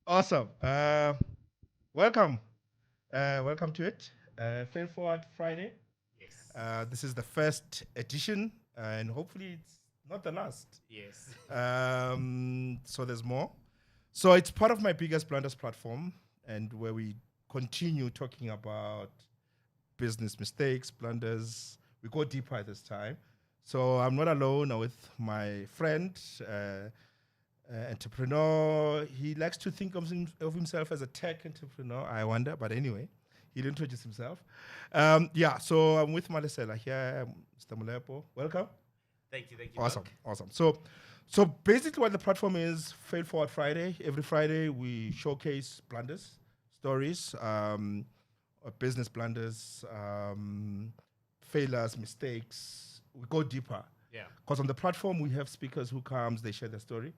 Awesome. Welcome. Welcome to it. Fail Forward Friday. Yes. This is the first edition, and hopefully it's not the last. Yes. So there's more. So it's part of my biggest blunders platform, and where we continue talking about business mistakes, blunders. We go deeper this time. So I'm not alone. I'm with my friend, entrepreneur. He likes to think of himself as a tech entrepreneur. I wonder, but anyway, he'll introduce himself. So I'm with Malesela here, Mr. Molepo. Welcome. Thank you. Awesome, Doc. awesome. So basically, what the platform is, Fail Forward Friday. Every Friday, we showcase blunders, stories, business blunders, failures, mistakes. We go deeper. Yeah. Because on the platform, we have speakers who comes, they share their story.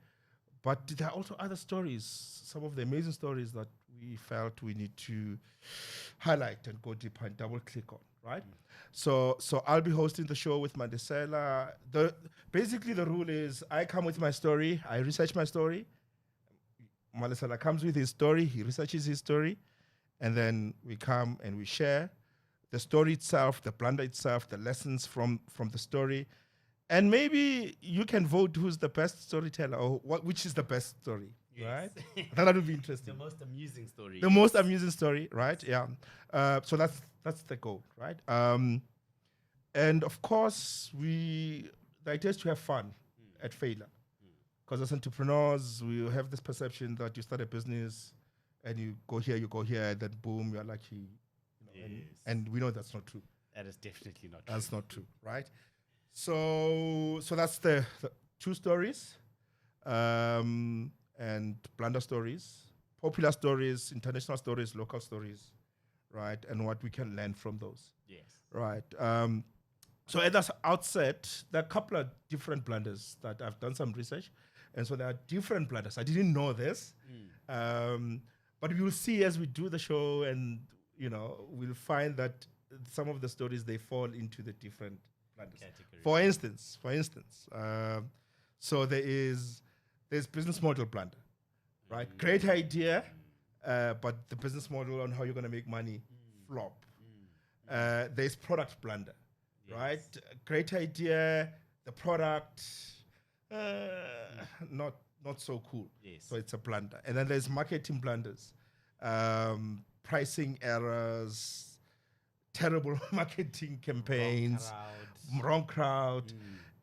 But there are also other stories, some of the amazing stories that we felt we need to highlight and go deeper and double click on, right? So I'll be hosting the show with Malesela. Basically the rule is I come with my story, I research my story. Malesela comes with his story, he researches his story, and then we come and we share the story itself, the blunder itself, the lessons from the story. And maybe you can vote who's the best storyteller or which is the best story, Yes. right? That would be interesting. The most amusing story. The most amusing story, right? Yeah. So that's the goal, right? And of course, the idea is to have fun at failure. Because as entrepreneurs, we have this perception that you start a business and you go here, and then boom, you're lucky. And we know that's not true. That is definitely not true. That's not true, right? So that's the two stories, and blunder stories, popular stories, international stories, local stories, right? And what we can learn from those, Yes. right? So at the outset, there are a couple of different blunders that I've done some research, and so there are different blunders. I didn't know this, but you'll see as we do the show, and we'll find that some of the stories they fall into the different blunders. Categories. For instance, so there's business model blunder, right? Great idea, but the business model on how you're going to make money flop. There's product blunder, right? Great idea, the product not so cool. Yes. So it's a blunder. And then there's marketing blunders, pricing errors, terrible marketing campaigns, wrong crowd.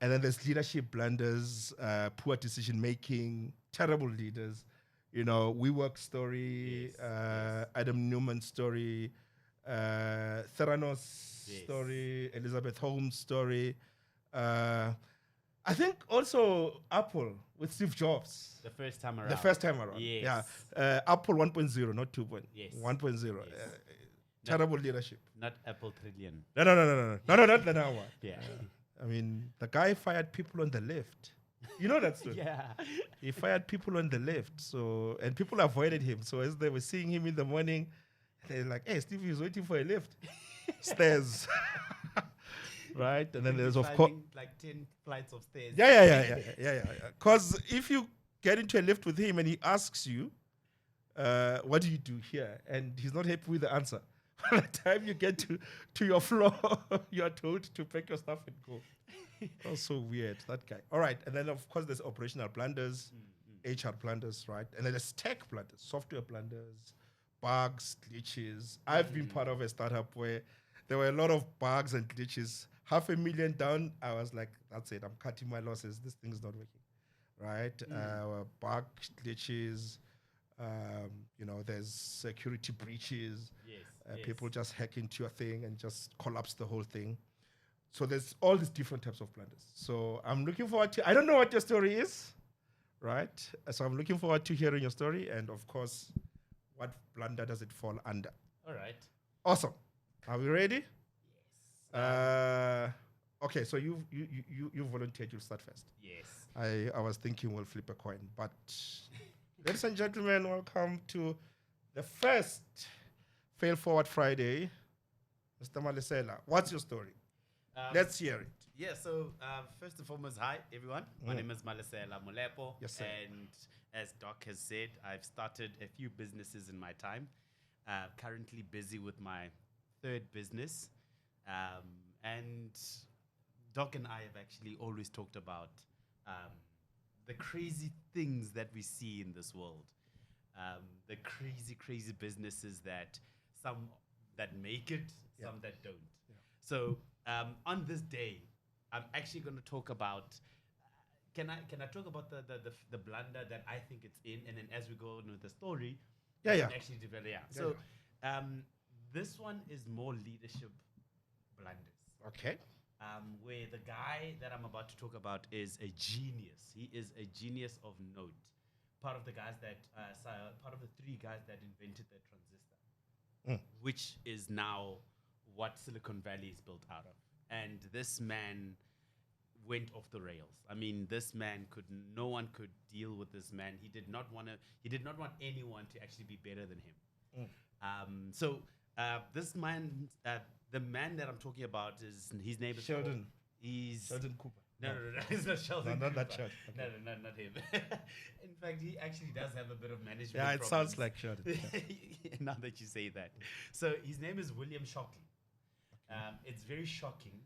And then there's leadership blunders, poor decision making, terrible leaders. WeWork story, Adam Newman story, Theranos story, Elizabeth Holmes story. I think also Apple with Steve Jobs. The first time around. The first time around. Yes. Yeah. Apple 1.0, not 2.0. Yes. 1.0. Yes. Terrible leadership. Not Apple Trillion. No, not the now one. Yeah. I mean, the guy fired people on the lift. You know that story? Yeah. He fired people on the lift. So, and people avoided him. So as they were seeing him in the morning, they're like, "Hey, Steve is waiting for a lift." Stairs. Right? And then there's of course like 10 flights of stairs. Yeah. Because if you get into a lift with him and he asks you, what do you do here? And he's not happy with the answer. By the time you get to your floor, you are told to pack your stuff and go. That's so weird, that guy. All right. And then, of course, there's operational blunders, HR blunders, right? And then there's tech blunders, software blunders, bugs, glitches. I've been part of a startup where there were a lot of bugs and glitches. $500,000 down, I was like, that's it. I'm cutting my losses. This thing's not working, right? Bug glitches. There's security breaches. Yes. People just hack into your thing and just collapse the whole thing. So there's all these different types of blunders. So I'm looking forward to, I don't know what your story is, right? So I'm looking forward to hearing your story. And of course, what blunder does it fall under? All right. Awesome. Are we ready? Yes. Okay, so you volunteered. You'll start first. Yes. I was thinking we'll flip a coin, but ladies and gentlemen, welcome to the first Fail Forward Friday. Mr. Malesela, what's your story? Let's hear it. Yeah, so first and foremost, hi everyone. My name is Malesela Molepo. Yes, sir. And as Doc has said, I've started a few businesses in my time. Currently busy with my third business. And Doc and I have actually always talked about the crazy things that we see in this world. The crazy, crazy businesses that some that make it, some that don't. Yeah. So on this day, I'm actually going to talk about. Can I talk about the blunder that I think it's in, and then as we go on with the story, Yeah, we yeah. can actually develop. Yeah. Yeah, So this one is more leadership blunders. Okay. Where the guy that I'm about to talk about is a genius. He is a genius of note. Part of the guys that, part of the three guys that invented the transistor, which is now what Silicon Valley is built out of. And this man went off the rails. I mean, this man no one could deal with this man. He did not want anyone to actually be better than him. So this man, the man that I'm talking about his name is Sheldon. He's Sheldon Cooper. no, it's not Sheldon. No, not that Cooper. Sheldon. No, not him. In fact, he actually does have a bit of management. Yeah, it problems. sounds like Sheldon. Now that you say that, so his name is William Shockley. It's very shocking.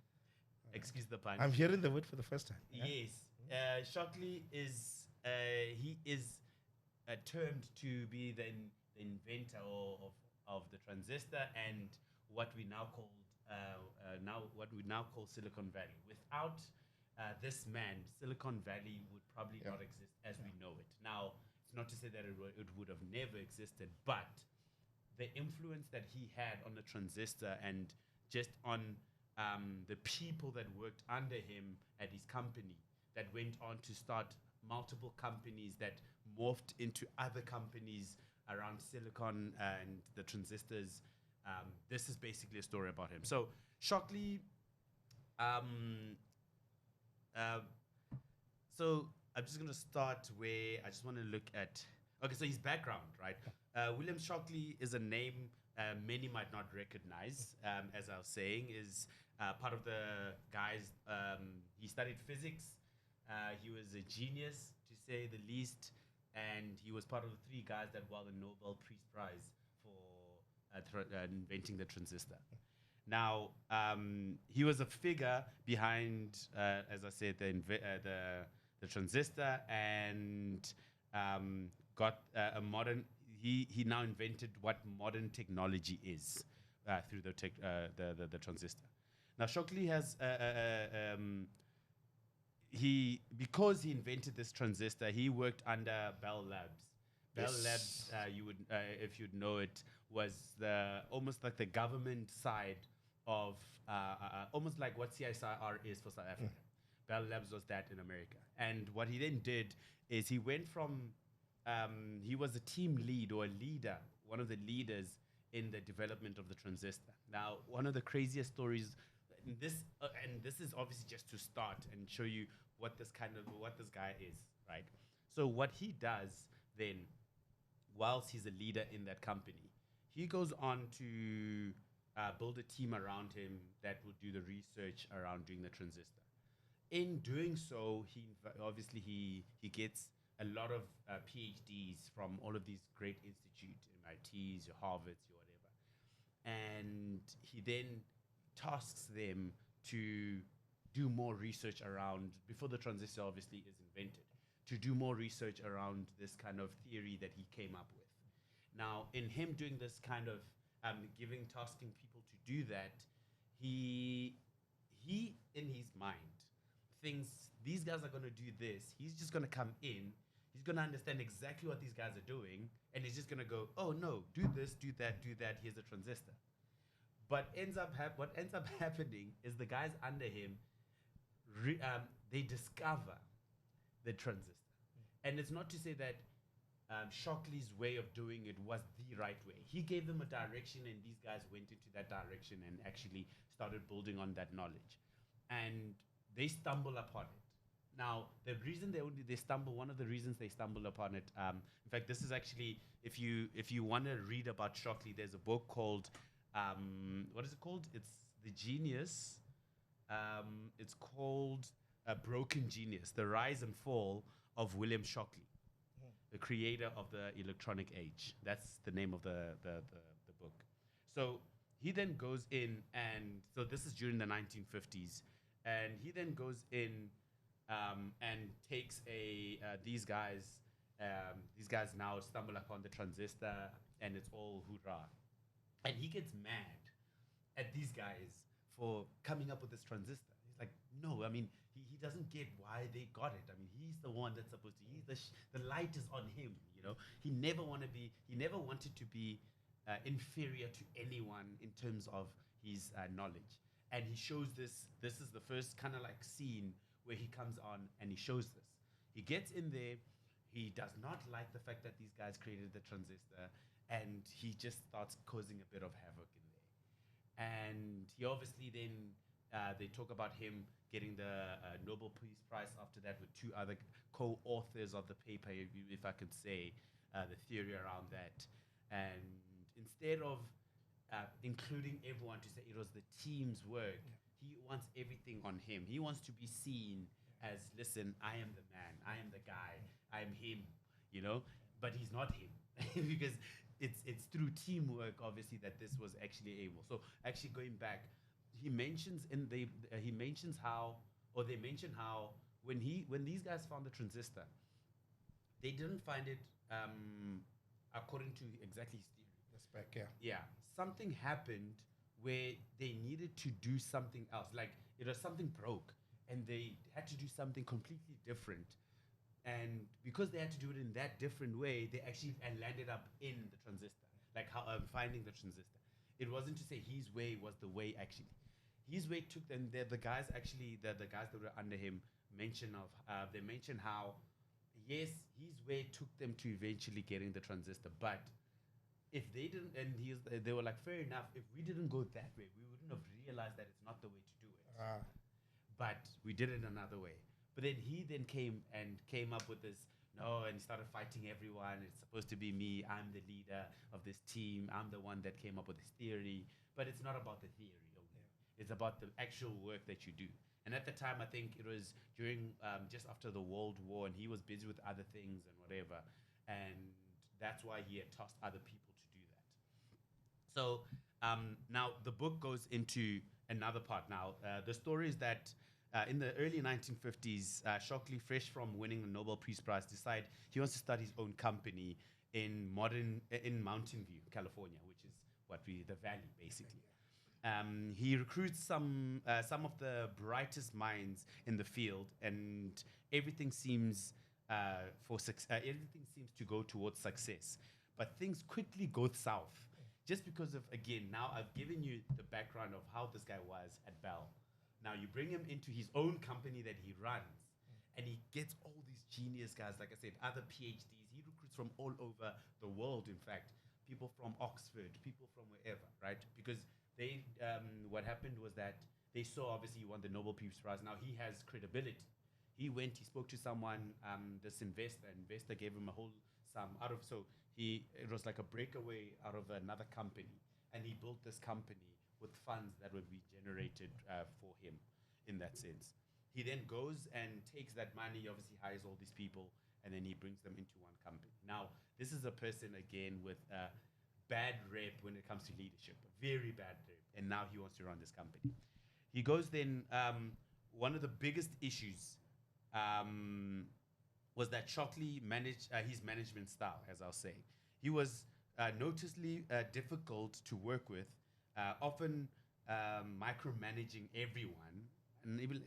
Excuse the pun. I'm hearing the word for the first time. Yeah? Yes, Shockley is termed to be the inventor of the transistor and what we now call Silicon Valley. Without this man, Silicon Valley would probably not exist as we know it. Now, it's not to say that it would have never existed, but the influence that he had on the transistor and just on the people that worked under him at his company that went on to start multiple companies that morphed into other companies around silicon and the transistors. This is basically a story about him. So Shockley, so I'm just going to start where I just want to look at, okay, so his background, right? William Shockley is a name many might not recognize, as I was saying, is part of the guys, he studied physics, he was a genius, to say the least, and he was part of the three guys that won the Nobel Peace Prize for inventing the transistor. Now, he was a figure behind, as I said, the transistor, and got a modern. He now invented what modern technology is through the transistor. Now, Shockley has because he invented this transistor, he worked under Bell Labs. Bell Labs, you would, if you'd know it, was almost like the government side of almost like what CSIR is for South Africa. Bell Labs was that in America. And what he then did is he went from he was a team lead or a leader, one of the leaders in the development of the transistor. Now, one of the craziest stories, and this is obviously just to start and show you what this guy is, right? So what he does then, whilst he's a leader in that company, he goes on to build a team around him that will do the research around doing the transistor. In doing so, he gets a lot of PhDs from all of these great institutes, MITs, your Harvards, your whatever. And he then tasks them to do more research around, before the transistor obviously is invented, to do more research around this kind of theory that he came up with. Now, in him doing this kind of tasking people to do that, he in his mind thinks these guys are going to do this. He's just going to come in. He's going to understand exactly what these guys are doing, and he's just going to go, oh no, do this, do that, here's a transistor. But what ends up happening is the guys under him, they discover the transistor. And it's not to say that Shockley's way of doing it was the right way. He gave them a direction, and these guys went into that direction and actually started building on that knowledge. And they stumble upon it. Now, the reason one of the reasons they stumble upon it, in fact, this is actually, if you want to read about Shockley, there's a book called, what is it called? It's The Genius. It's called A Broken Genius, The Rise and Fall of William Shockley. the creator of the electronic age. That's the name of the book. So he then goes in, and so this is during the 1950s, and he then goes in and takes these guys now stumble upon the transistor, and it's all hoorah. And he gets mad at these guys for coming up with this transistor. He's like, no, I mean, he doesn't get why they got it. I mean, he's the one that's supposed to. The light is on him. You know, he never wanted to be inferior to anyone in terms of his knowledge. And he shows this. This is the first kind of like scene where he comes on and he shows this. He gets in there. He does not like the fact that these guys created the transistor, and he just starts causing a bit of havoc in there. And he obviously then, they talk about him getting the Nobel Peace Prize after that with two other co-authors of the paper, if I could say, the theory around that. And instead of including everyone to say it was the team's work, he wants everything on him. He wants to be seen as, listen, I am the man, I am the guy, I am him, you know, but he's not him because it's through teamwork, obviously, that this was actually able. So actually going back, they mention how when these guys found the transistor, they didn't find it according to exactly his theory. The spec, yeah. Yeah, something happened where they needed to do something else. Like it was something broke, and they had to do something completely different. And because they had to do it in that different way, they actually landed up in the transistor, like how finding the transistor. It wasn't to say his way was the way, actually. His way took them, the guys actually, the guys that were under him mention how, yes, his way took them to eventually getting the transistor, but if they didn't, and they were like, fair enough, if we didn't go that way, we wouldn't have realized that it's not the way to do it. But we did it another way. But then he then came up with this, and he started fighting everyone. It's supposed to be me. I'm the leader of this team. I'm the one that came up with this theory. But it's not about the theory only. Yeah. It's about the actual work that you do. And at the time, I think it was during just after the World War, and he was busy with other things and whatever. And that's why he had tasked other people to do that. So now the book goes into another part. Now, the story is that in the early 1950s, Shockley, fresh from winning the Nobel Peace Prize, decided he wants to start his own company in Mountain View, California, which is the valley, basically. He recruits some of the brightest minds in the field, and everything seems to go towards success. But things quickly go south, just because of, again, now I've given you the background of how this guy was at Bell. Now you bring him into his own company that he runs, and he gets all these genius guys, like I said, other PhDs. He recruits from all over the world, in fact, people from Oxford, people from wherever, right? Because they, what happened was that they saw, obviously, he won the Nobel Peace Prize. Now he has credibility. He spoke to someone, this investor gave him a whole sum it was like a breakaway out of another company, and he built this company with funds that would be generated for him in that sense. He then goes and takes that money, obviously hires all these people, and then he brings them into one company. Now, this is a person, again, with a bad rep when it comes to leadership, a very bad rep, and now he wants to run this company. He goes then, one of the biggest issues was that Shockley managed his management style, as I'll say. He was noticeably difficult to work with, often micromanaging everyone. And even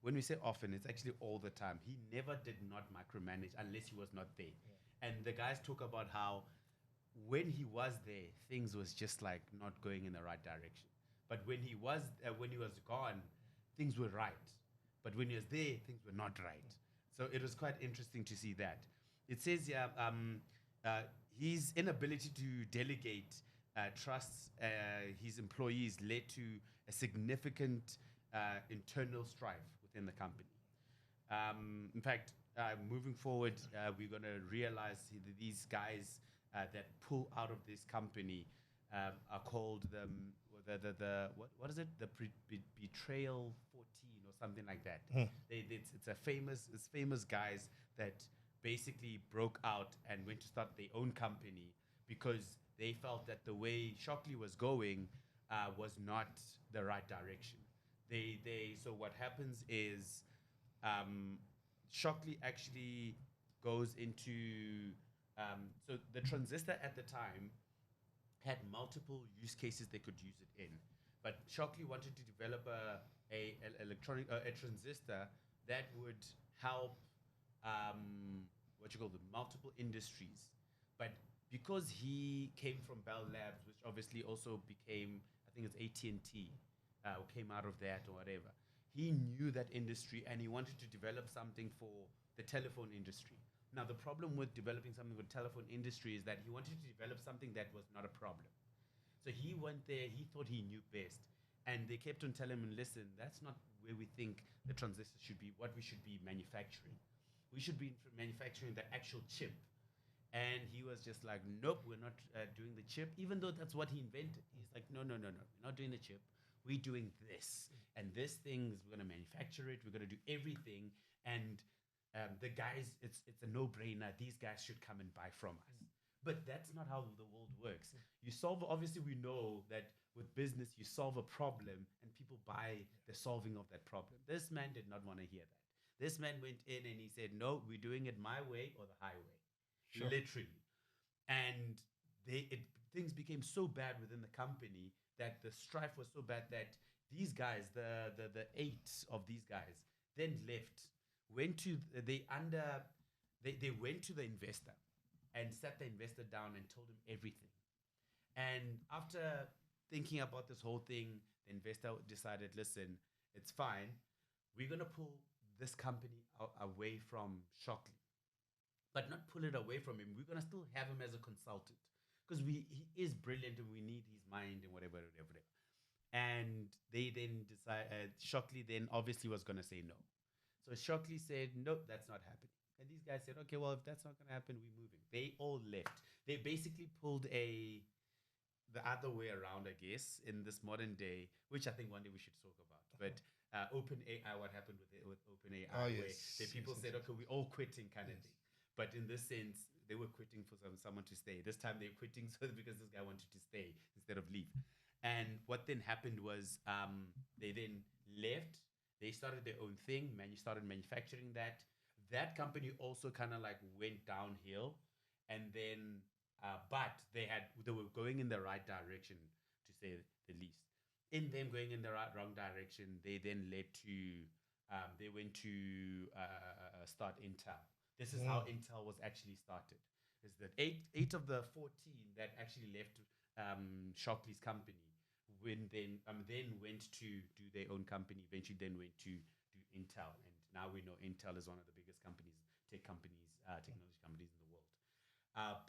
when we say often, it's actually all the time. He never did not micromanage unless he was not there. Yeah. And the guys talk about how when he was there, things was just like not going in the right direction. But when he was gone, things were right. But when he was there, things were not right. So it was quite interesting to see that. It says here, his inability to delegate trusts his employees led to a significant internal strife within the company. In fact, moving forward, we're going to realize that these guys that pull out of this company are called what is it? The Betrayal 14 or something like that. It's famous guys that basically broke out and went to start their own company because they felt that the way Shockley was going was not the right direction. So what happens is Shockley actually goes into so the transistor at the time had multiple use cases they could use it in, but Shockley wanted to develop a transistor that would help what you call the multiple industries. But because he came from Bell Labs, which obviously also became, I think it's AT&T, came out of that or whatever, he knew that industry and he wanted to develop something for the telephone industry. Now, the problem with developing something for the telephone industry is that he wanted to develop something that was not a problem. So he went there, he thought he knew best. And they kept on telling him, listen, that's not where we think the transistor should be, what we should be manufacturing. We should be manufacturing the actual chip. And he was just like, nope, we're not doing the chip, even though that's what he invented. He's like, no, we're not doing the chip. We're doing this. And this thing, we're going to manufacture it. We're going to do everything. And the guys, it's a no-brainer. These guys should come and buy from us. But that's not how the world works. You solve, obviously, we know that with business, you solve a problem and people buy the solving of that problem. This man did not want to hear that. This man went in and he said, no, we're doing it my way or the highway. Sure. Literally. And things became so bad within the company that the strife was so bad that these guys, the 8 of these guys, then left, went to they went to the investor and sat the investor down and told him everything. And after thinking about this whole thing, the investor decided, listen, it's fine. We're going to pull this company away from Shockley, but not pull it away from him. We're going to still have him as a consultant because he is brilliant and we need his mind and whatever. And they then Shockley then obviously was going to say no. So Shockley said, nope, that's not happening. And these guys said, okay, well, if that's not going to happen, we're moving. They all left. They basically pulled the other way around, I guess, in this modern day, which I think one day we should talk about. But OpenAI, what happened with OpenAI, where people said, okay, we're all quitting kind of thing. But in this sense, they were quitting for someone to stay. This time they're quitting because this guy wanted to stay instead of leave. And what then happened was they then left. They started their own thing. Started manufacturing that. That company also kind of like went downhill. And then, but they were going in the right direction, to say the least. In them going in the wrong direction, they then led to, they went to start Intel. This is how Intel was actually started. Is that eight of the 14 that actually left Shockley's company then went to do their own company, eventually then went to do Intel. And now we know Intel is one of the biggest technology companies in the world.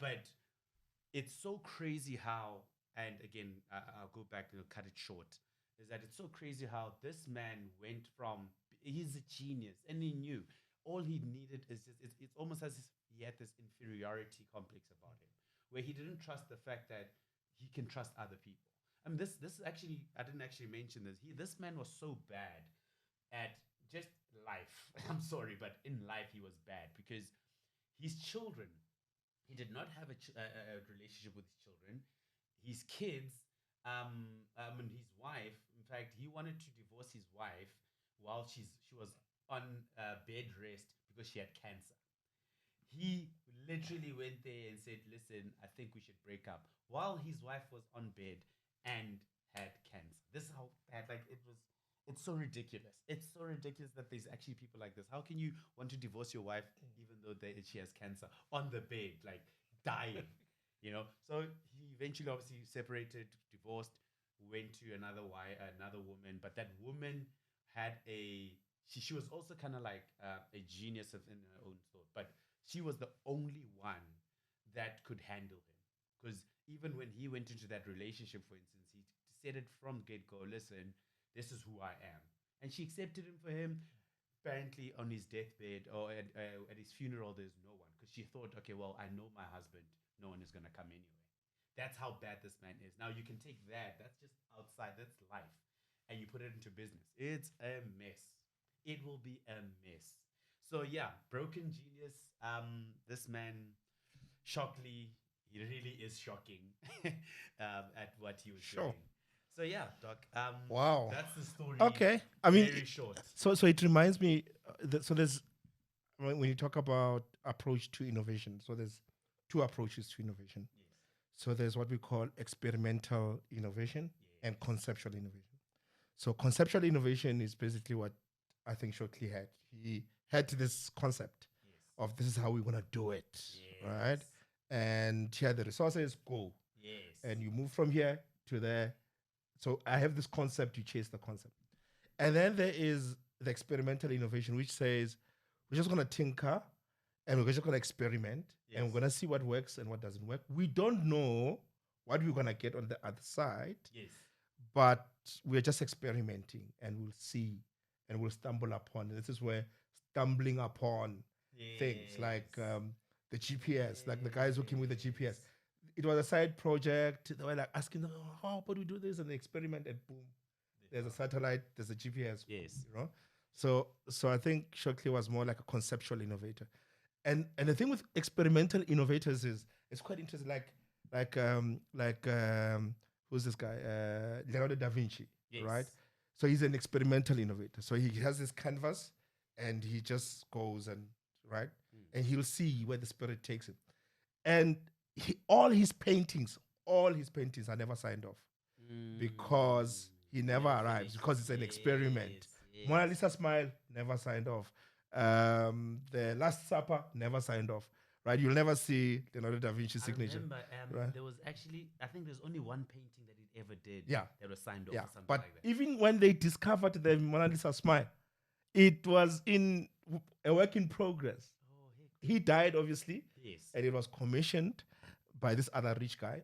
But it's so crazy how, and again, I'll go back and cut it short, is that it's so crazy how this man went from, he's a genius, and he knew all he needed is just, it's almost as if he had this inferiority complex about him, where he didn't trust the fact that he can trust other people. I mean, this is actually, I didn't actually mention this. This man was so bad at just life. I'm sorry, but in life he was bad because his children, he did not have a relationship with his children. His kids, and his wife, in fact, he wanted to divorce his wife while she was on bed rest because she had cancer. He literally went there and said, listen, I think we should break up, while his wife was on bed and had cancer. This is how bad, like, it's so ridiculous. It's so ridiculous that there's actually people like this. How can you want to divorce your wife even though she has cancer on the bed, like dying, So he eventually obviously separated, divorced, went to another woman, but that woman had she was also kind of like a genius in her own sort, but she was the only one that could handle him. Because even when he went into that relationship, for instance, he said it from get-go, listen, this is who I am. And she accepted him for him. Apparently on his deathbed or at his funeral, there's no one. Because she thought, okay, well, I know my husband. No one is going to come anyway. That's how bad this man is. Now, you can take that. That's just outside. That's life. And you put it into business. It's a mess. It will be a mess. So yeah, broken genius. This man, Shockley, he really is shocking at what he was Sure. doing. So yeah, Doc. Wow. That's the story. Okay. I mean, very short. so it reminds me. So there's when you talk about approach to innovation. So there's two approaches to innovation. Yes. So there's what we call experimental innovation and Yes. conceptual innovation. So conceptual innovation is basically what I think Shockley had. He had this concept Yes. of this is how we're gonna do it, Yes. right? And here are the resources, go. Yes. And you move from here to there. So I have this concept, you chase the concept. And then there is the experimental innovation, which says we're just gonna tinker and we're just gonna experiment and we're gonna see what works and what doesn't work. We don't know what we're gonna get on the other side, Yes. but we're just experimenting and we'll see and we'll stumble upon. This is where stumbling upon things like the GPS, like the guys who came with the GPS. It was a side project. They were like asking them, "Oh, how about we do this?" And they experiment, and boom, there's a satellite, there's a GPS. Yes. You know, so I think Shockley was more like a conceptual innovator, and the thing with experimental innovators is it's quite interesting. Like who's this guy? Leonardo da Vinci, Yes. right? So he's an experimental innovator. So he has this canvas, and he just goes and right, and he'll see where the spirit takes him, and all his paintings are never signed off because he never arrives because it's an experiment. Yes. Mona Lisa Smile never signed off. The Last Supper never signed off. Right, you'll never see Leonardo da Vinci's signature. I remember right? there was actually, I think there's only one painting that he ever did Yeah. that was signed off Yeah, or something but like that. even when they discovered the Mona Lisa Smile, it was in a work in progress. Oh, heck. He died, obviously, Yes. and it was commissioned by this other rich guy,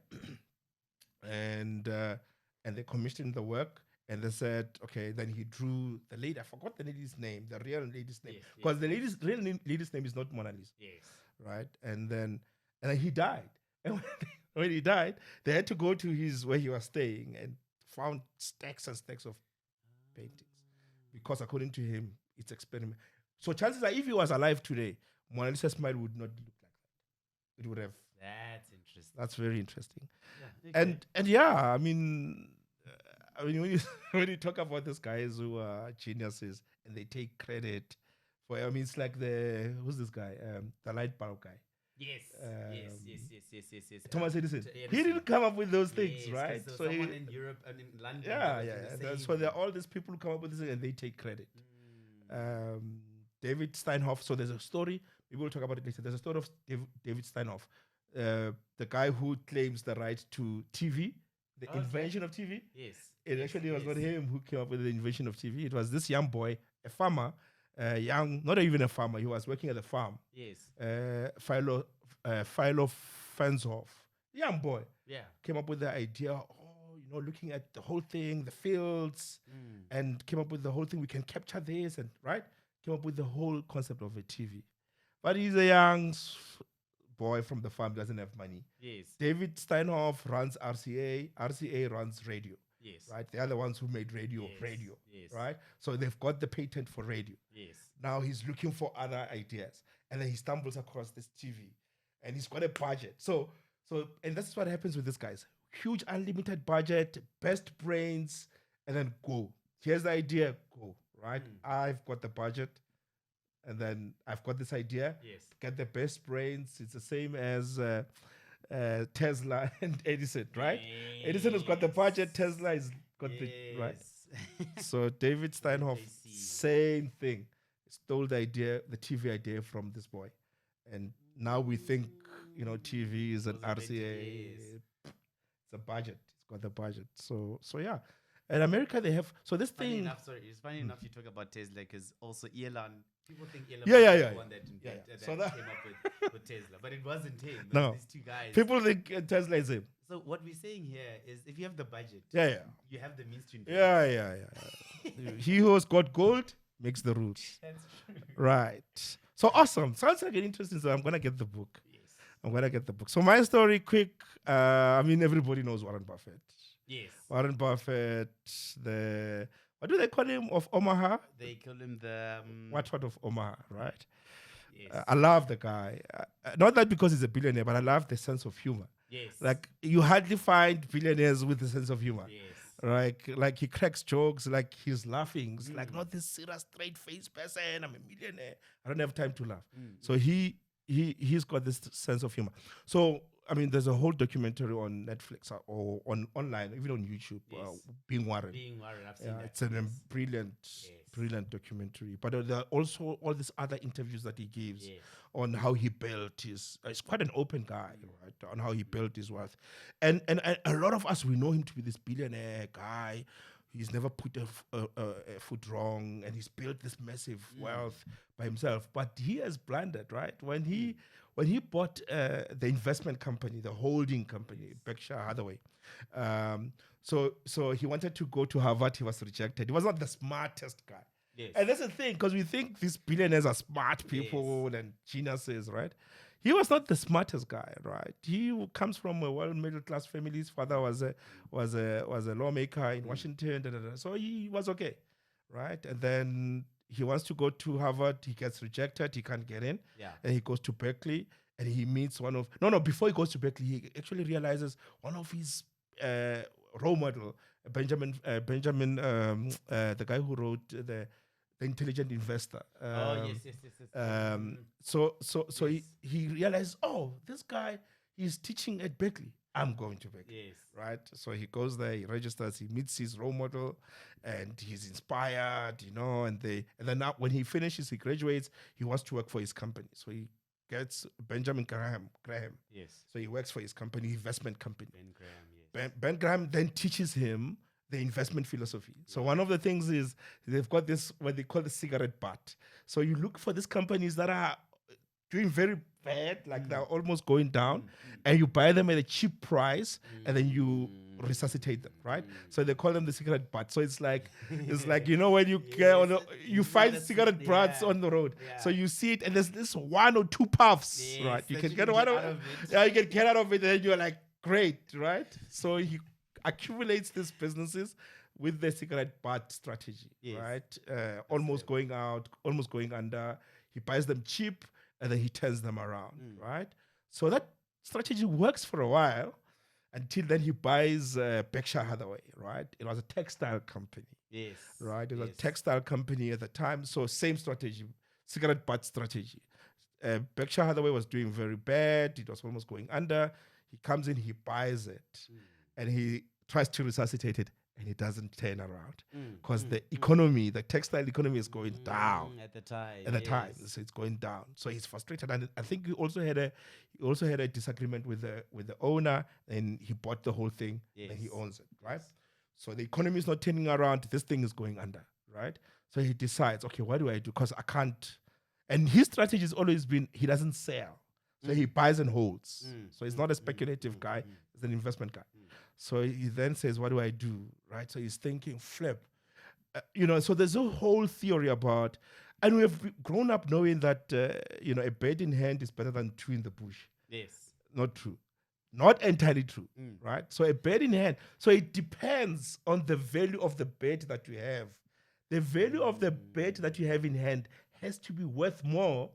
and they commissioned the work, and they said, okay. Then he drew the lady. I forgot the lady's name, the real lady's name, Yes, because the lady's name is not Mona Lisa, Yes. right? And then he died, and when he died, they had to go to his where he was staying and found stacks and stacks of paintings because according to him, it's experiment. So chances are, if he was alive today, Mona Lisa Smile would not look like that. It would have. That's interesting. That's very interesting. Yeah, okay. And yeah, I mean when you when you talk about these guys who are geniuses and they take credit for, I mean, it's like who's this guy? The light bulb guy. Yes. Yes. Thomas Edison. Edison. He didn't come up with those Yes, things, 'cause right? there was So someone in Europe and in London. yeah. that was doing the So same there are thing. all these people who come up with this and they take credit. David Steinhoff. So there's a story. Maybe we'll talk about it later. There's a story of David Steinhoff, the guy who claims the right to TV, the Okay. invention of TV. Yes. It actually was not him who came up with the invention of TV. It was this young boy, a farmer, not even a farmer. He was working at the farm. Yes. Philo Fenshoff, young boy, Yeah. came up with the idea. Looking at the whole thing, the fields, and came up with the whole thing. We can capture this, and right, came up with the whole concept of a TV. But he's a young boy from the farm, doesn't have money. Yes. David Steinhoff runs RCA. RCA runs radio. Yes. Right, they are the ones who made radio. Yes. Right, so they've got the patent for radio. Yes. Now he's looking for other ideas, and then he stumbles across this TV, and he's got a budget. So, and that's what happens with these guys: huge, unlimited budget, best brains, and then go. Here's the idea, go. Right, I've got the budget, and then I've got this idea. Yes. Get the best brains. It's the same as Tesla and Edison, right? Edison has got the budget. Tesla has got the right. So David Steinhoff, same thing, stole the idea, the TV idea from this boy, and now we think TV is an RCA. It's a budget. It's got the budget. So yeah. In America, they have this Funny thing. enough, sorry, it's funny enough you talk about Tesla because also Elon. People think Elon Yeah. was the one that So that- came up with Tesla, but it wasn't him. It No. was these two guys. People think Tesla is him. So what we're saying here is, if you have the budget, Yeah. you have the means to invest. Yeah. He who's got gold makes the rules. That's true. Right. So awesome. Sounds like an interesting story. I'm gonna get the book. Yes. So my story, quick. Everybody knows Warren Buffett. Yes. Warren Buffett, what do they call him of Omaha? They call him the What of Omaha, right? Yes. I love the guy. Not that because he's a billionaire, but I love the sense of humor. Yes. Like you hardly find billionaires with a sense of humor. Yes. Like he cracks jokes, like he's laughing. It's like not this serious, straight-faced person. I'm a millionaire. I don't have time to laugh. So he's got this sense of humor. So I mean, there's a whole documentary on Netflix or on online, even on YouTube. Being Warren. Being Warren, I've seen that. It's a brilliant documentary. But there are also all these other interviews that he gives on how he built his. He's quite an open guy, right? On how he built his wealth, and a lot of us, we know him to be this billionaire guy. He's never put a foot wrong, and he's built this massive wealth by himself. But he has blundered, right? When he bought the investment company, the holding company, Berkshire Hathaway. So he wanted to go to Harvard. He was rejected. He was not the smartest guy. Yes. And that's the thing, because we think these billionaires are smart people and geniuses, right? He was not the smartest guy, right? He comes from a middle class family. His father was a lawmaker in Washington. So he was okay, right? And then he wants to go to Harvard. He gets rejected. He can't get in. Yeah. And he goes to Berkeley, and he meets before he goes to Berkeley, he actually realizes one of his role model, Benjamin, the guy who wrote the Intelligent Investor. So he realized, this guy, he's teaching at Berkeley. I'm going to Berkeley. Yes. Right? So he goes there, he registers, he meets his role model, and he's inspired, and then now when he finishes, he graduates, he wants to work for his company. So he gets Benjamin Graham. Yes. So he works for his company, investment company. Ben Graham, yes. Ben Graham then teaches him the investment philosophy. So one of the things is they've got this, what they call the cigarette butt. So you look for these companies that are doing very bad, like they're almost going down, and you buy them at a cheap price, and then you resuscitate them, right? So they call them the cigarette butt. So it's like when you get you find cigarette butts on the road. Yeah. So you see it, and there's this 1 or 2 puffs, right? You can get one of it. Yeah, you can get out of it, and then you're like, great, right? So he accumulates these businesses with the cigarette butt strategy, right? Almost going out, almost going under. He buys them cheap, and then he turns them around, right? So that strategy works for a while until then he buys Berkshire Hathaway, right? It was a textile company. Yes. Right? It was a textile company at the time. So same strategy, cigarette butt strategy. Berkshire Hathaway was doing very bad. It was almost going under. He comes in, he buys it, and he tries to resuscitate it, and it doesn't turn around because the economy, the textile economy is going down at the time. So it's going down. So he's frustrated, and I think he also had a disagreement with the owner, and he bought the whole thing, and he owns it, right? So the economy is not turning around. This thing is going under, right? So he decides, okay, what do I do? Because I can't. And his strategy has always been he doesn't sell. So he buys and holds. So he's not a speculative guy. He's an investment guy. So he then says, what do I do? Right? So he's thinking, flip. So there's a whole theory about, and we have grown up knowing that, a bird in hand is better than two in the bush. Yes. Not true. Not entirely true, right? So a bird in hand. So it depends on the value of the bird that you have. The value of the bird that you have in hand has to be worth more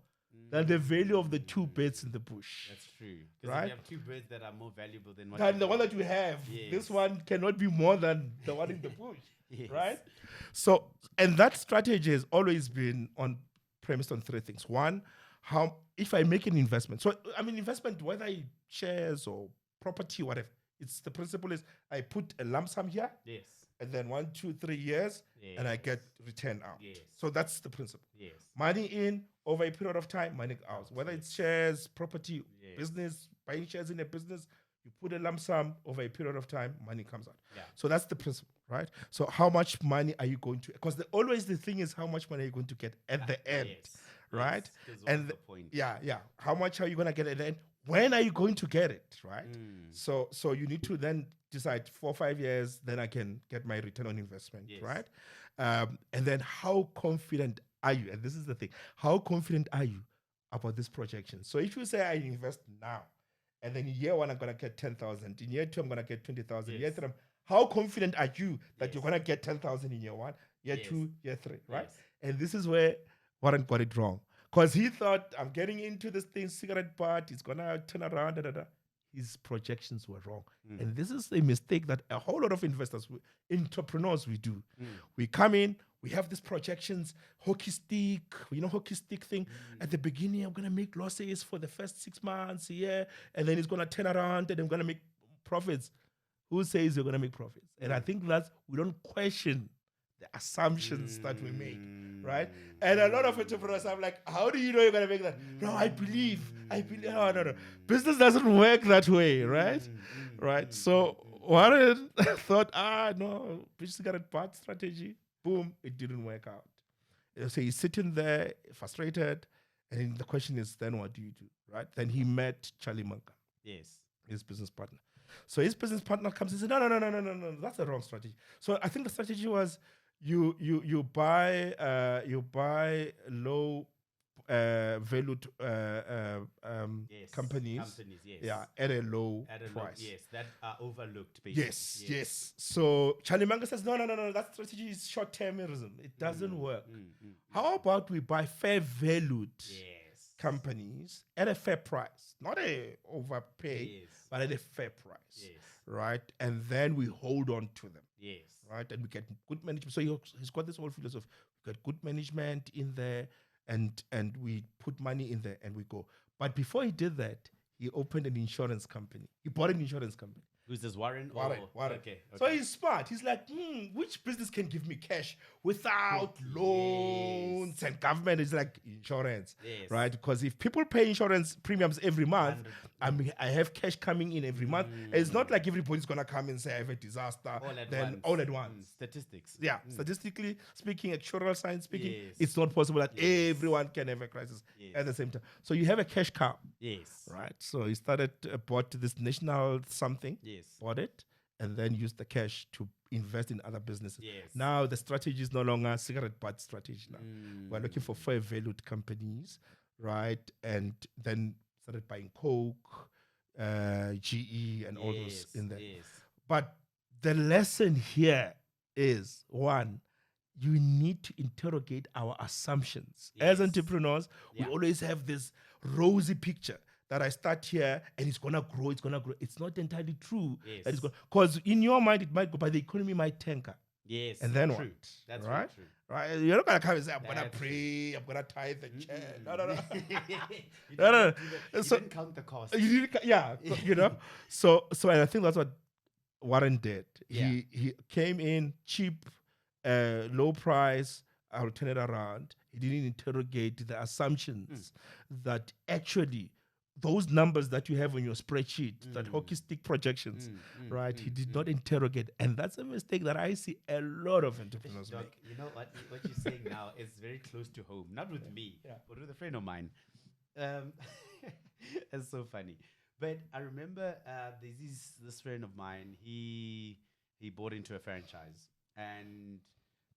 than the value of the 2 birds in the bush. That's true. Because right? if you have 2 birds that are more valuable than the one that you have. Yes. This one cannot be more than the one in the bush. Yes. Right? So, and that strategy has always been premised on 3 things. One, if I make an investment. So, I mean, investment, whether shares or property, whatever, the principle is I put a lump sum here. Yes. And then 1, 2, 3 years, and I get return out. Yes. So that's the principle. Yes. Money in over a period of time, money out. Whether it's shares, property, business, buying shares in a business, you put a lump sum over a period of time, money comes out. Yeah. So that's the principle, right? So how much money are you going to? Because always the thing is how much money are you going to get at the end, right? And the point. How much are you going to get at the end? When are you going to get it, right? So you need to then decide 4 or 5 years, then I can get my return on investment, right? And then how confident are you? And this is the thing. How confident are you about this projection? So if you say I invest now, and then in year 1, I'm going to get 10,000. In year 2, I'm going to get 20,000. Year 3, how confident are you that you're going to get 10,000 in year 1? year Yes. 2, year 3, right? Yes. And this is where Warren got it wrong. Because he thought, I'm getting into this thing, cigarette butt, it's going to turn around, da, da, da. His projections were wrong. And this is a mistake that a whole lot of investors, entrepreneurs, we do. We come in, we have these projections, hockey stick, hockey stick thing. At the beginning, I'm going to make losses for the first 6 months, and then it's going to turn around and I'm going to make profits. Who says you're going to make profits? And I think that's, we don't question the assumptions that we make, right? And a lot of entrepreneurs are like, how do you know you're going to make that? No, I believe. No. Business doesn't work that way, right? Right? So Warren thought, no, cigarette butt strategy. Boom, it didn't work out. So he's sitting there frustrated. And then the question is, then what do you do, right? Then he met Charlie Munger. Yes. His business partner. So his business partner comes and says, no, that's the wrong strategy. So I think the strategy was you buy low valued companies, yes. at a low price. Yes, that are overlooked basically. Yes. So Charlie Munger says, no, that strategy is short-termism. It doesn't work. How about we buy fair valued companies at a fair price, not a overpay, but at a fair price, right? And then we hold on to them, right? And we get good management. So he's got this whole philosophy. We got good management in there, and we put money in there, and we go. But before he did that, he opened an insurance company. He bought an insurance company. Who's this, Warren? Warren. Okay. So he's smart. He's like, which business can give me cash without loans and government? Is like insurance, right? Because if people pay insurance premiums every month, I have cash coming in every month. It's not like everybody's gonna come and say I have a disaster all at once. Statistics. Yeah, statistically speaking, actuarial science speaking, it's not possible that everyone can have a crisis at the same time. So you have a cash cow. Right. So he bought this national something. Bought it, and then used the cash to invest in other businesses. Now the strategy is no longer cigarette butt strategy. Now we're looking for fair valued companies, right? And then started buying Coke, GE, and all those in there. But the lesson here is, one, you need to interrogate our assumptions. As entrepreneurs, we always have this rosy picture that I start here and it's gonna grow. It's not entirely true. That it's because in your mind it might go, but the economy might tanker. And then what? That's right. True. Right? You're not gonna come and say, I'm gonna pray, I'm gonna tithe the church. No. You didn't count the cost. So and I think that's what Warren did. He came in cheap, low price. I'll turn it around. He didn't interrogate the assumptions that actually those numbers that you have on your spreadsheet, that hockey stick projections, right? He did not interrogate. And that's a mistake that I see a lot of entrepreneurs make. You know what you're saying now is very close to home. Not with me, but with a friend of mine. It's so funny. But I remember there's this friend of mine, he bought into a franchise.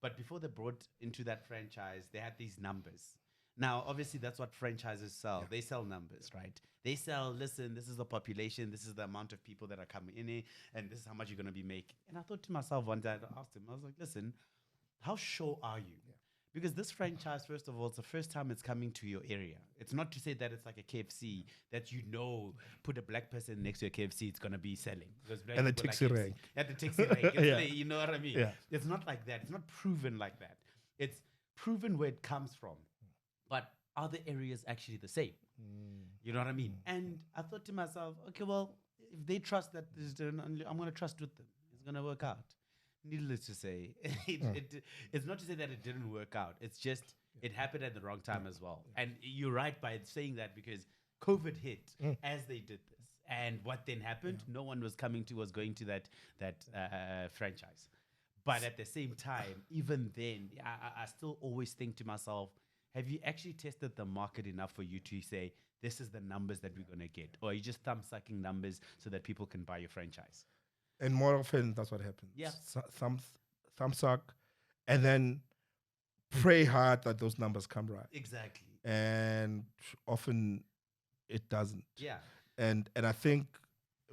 But before they brought into that franchise, they had these numbers. Now, obviously, that's what franchises sell. They sell numbers, right? They sell, listen, this is the population, this is the amount of people that are coming in, and this is how much you're going to be making. And I thought to myself one day, I asked him, I was like, listen, how sure are you? Because this franchise, first of all, it's the first time it's coming to your area. It's not to say that it's like a KFC that put a black person next to a KFC, it's going to be selling. And the taxi rank. At the taxi rank. You know what I mean? It's not like that. It's not proven like that. It's proven where it comes from. But are the areas actually the same? You know what I mean? And I thought to myself, okay, well, if they trust that, I'm going to trust with them. It's going to work out. Needless to say, it's not to say that it didn't work out. It's just it happened at the wrong time as well. And you're right by saying that because COVID hit as they did this. And what then happened? No one was going to that franchise. But at the same time, even then, I still always think to myself, have you actually tested the market enough for you to say, this is the numbers that we're going to get? Or are you just thumb-sucking numbers so that people can buy your franchise? And more often, that's what happens. Yeah. Thumb suck, and then pray hard that those numbers come right. Exactly. And often it doesn't. Yeah. And I think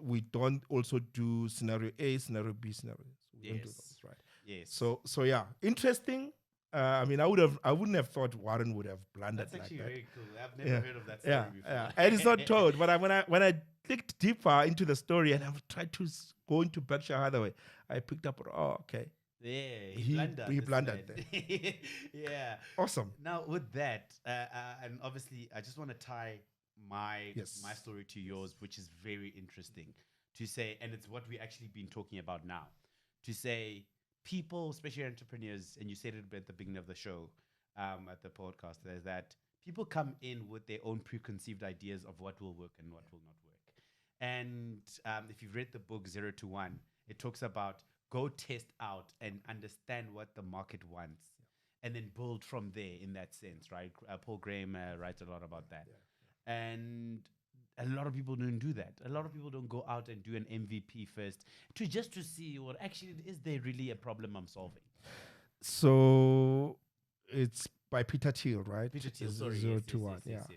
we don't also do scenario A, scenario B, scenario C. We don't do those, right? Yes. So yeah, interesting. I mean, I wouldn't have thought Warren would have blundered That's like actually that. very cool. I've never heard of that story Yeah, before. yeah. And it's not told, but when I clicked deeper into the story and I tried to go into Berkshire Hathaway, I picked up. Oh, okay, Yeah, he this blundered man. there. Yeah. Awesome. Now with that, and obviously, I just want to tie my Yes. my story to yours, which is very interesting to say, and it's what we actually been talking about now. To say people, especially entrepreneurs, and you said it at the beginning of the show, at the podcast, is that people come in with their own preconceived ideas of what will work and what will not work. And if you've read the book 0 to 1, it talks about go test out and understand what the market wants and then build from there in that sense, right? Paul Graham writes a lot about that. And a lot of people don't do that. A lot of people don't go out and do an MVP first to see what actually is there really a problem I'm solving. So it's by Peter Thiel, right? Peter Thiel, sorry. 0 to 1. Yes.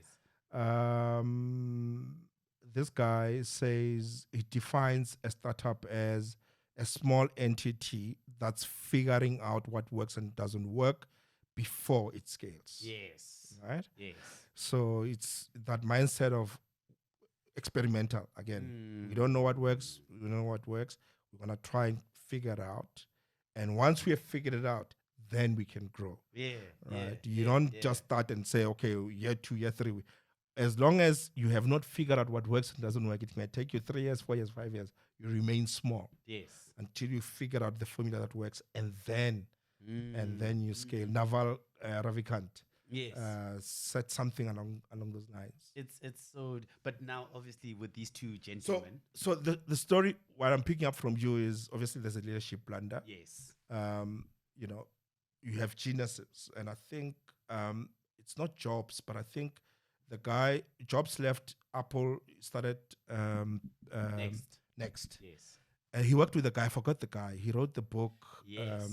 This guy says he defines a startup as a small entity that's figuring out what works and doesn't work before it scales. Yes. Right? Yes. So it's that mindset of experimental. Again, we don't know what works. We don't know what works. We're going to try and figure it out. And once we have figured it out, then we can grow. Yeah. Right? You don't just start and say, okay, year 2, year 3. As long as you have not figured out what works and doesn't work, it may take you 3 years, 4 years, 5 years. You remain small. Yes. Until you figure out the formula that works, and then you scale. Naval Ravikant said something along those lines. It's so. But now, obviously, with these two gentlemen. So the story, what I'm picking up from you is obviously there's a leadership blunder. Yes. You have geniuses, and I think it's not Jobs, but I think the guy Jobs left Apple, started Next. Yes. And he worked with the guy. I forgot the guy. He wrote the book. Yes.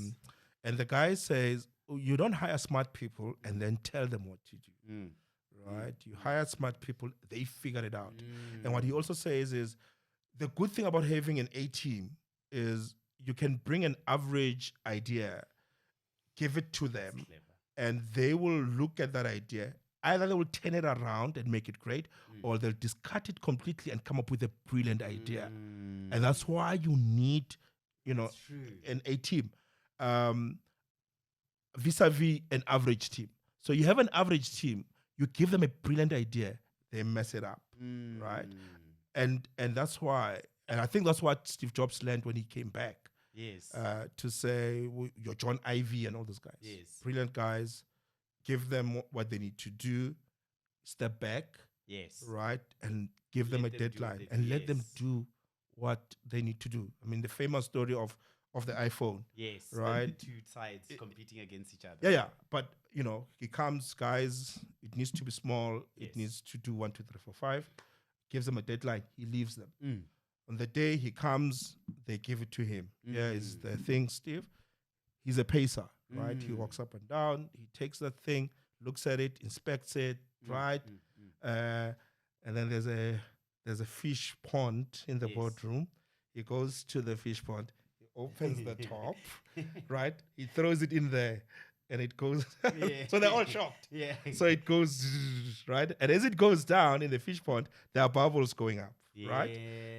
And the guy says, you don't hire smart people and then tell them what to do. Right? You hire smart people, they figure it out. And what he also says is the good thing about having an A team is you can bring an average idea, give it to them, and they will look at that idea. Either they will turn it around and make it great, or they'll discard it completely and come up with a brilliant idea. And that's why you need, an A team vis-a-vis an average team. So you have an average team, you give them a brilliant idea, they mess it up, right? And that's why, and I think that's what Steve Jobs learned when he came back. Yes. To say, you're John Ivey and all those guys. Yes. Brilliant guys. Give them what they need to do. Step back. Yes. Right? And give them a deadline. And let them do what they need to do. I mean, the famous story of the iPhone. Yes. Right? The two sides competing against each other. Yeah. But, he comes, guys, it needs to be small. It needs to do 1, 2, 3, 4, 5. Gives them a deadline. He leaves them. On the day he comes, they give it to him. Here is the thing, Steve. He's a pacer, right? He walks up and down. He takes that thing, looks at it, inspects it, right? And then there's a fish pond in the boardroom. He goes to the fish pond. He opens the top, right? He throws it in there, and it goes. So they're all shocked. Yeah. So it goes, right? And as it goes down in the fish pond, there are bubbles going up. Right?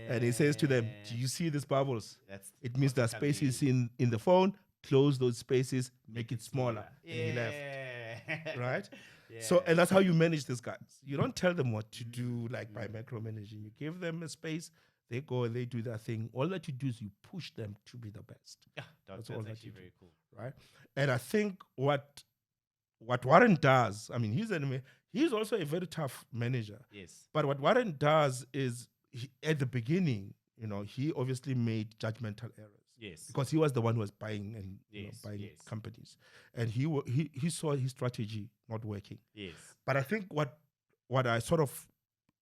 And he says to them, do you see these bubbles? It means there are spaces in the phone. Close those spaces, make it smaller. And he left. Right? So, and that's how you manage these guys. You don't tell them what to do like by micromanaging. You give them a space, they go and they do their thing. All that you do is you push them to be the best. Yeah, that's all actually very cool. Right? And I think what Warren does, I mean, he's also a very tough manager. Yes. But what Warren does is, at the beginning, he obviously made judgmental errors. Yes. Because he was the one who was buying and buying companies, and he saw his strategy not working. Yes. But I think what I sort of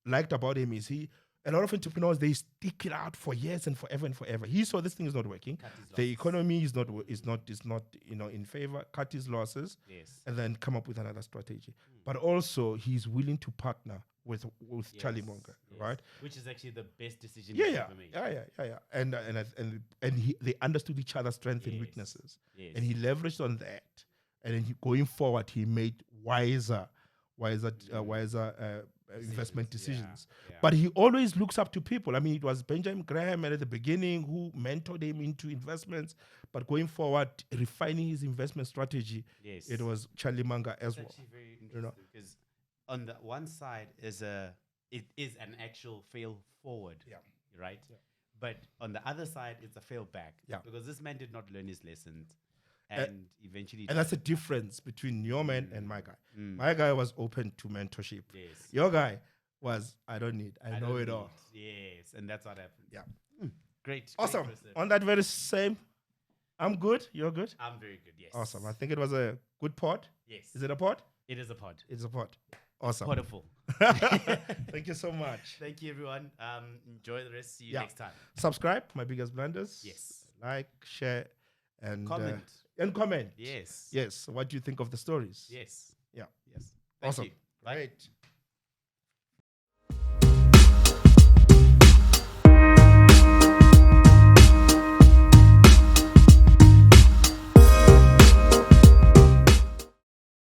liked about him is a lot of entrepreneurs, they stick it out for years and forever. He saw this thing is not working. The economy is not in favor. Cut his losses. Yes. And then come up with another strategy. But also he's willing to partner with Charlie Munger, right? Which is actually the best decision Yeah, he's yeah, ever made. and they understood each other's strengths and weaknesses, and he leveraged on that. And then going forward, he made wiser investment decisions. But he always looks up to people. I mean, it was Benjamin Graham at the beginning who mentored him into investments. But going forward, refining his investment strategy, it was Charlie Munger as well. Actually very interesting because on the one side it is an actual fail forward, right? Yeah. But on the other side, it's a fail back, because this man did not learn his lessons. And eventually, and that's the difference between your man and my guy. My guy was open to mentorship. Yes. Your guy was, I don't need. I know it all. Yes, and that's what happened. Yeah. Great. Awesome. Great On that very same, I'm good. You're good. I'm very good. Yes. Awesome. I think it was a good pod. Yes. Is it a pod? It is a pod. It's a pod. Awesome. Wonderful. Thank you so much. Thank you, everyone. Enjoy the rest. See you next time. Subscribe, my biggest blunders. Yes. Like, share, and comment. And comment. Yes. Yes. What do you think of the stories? Yes. Yeah. Yes. Thank Awesome. you. Bye. Great.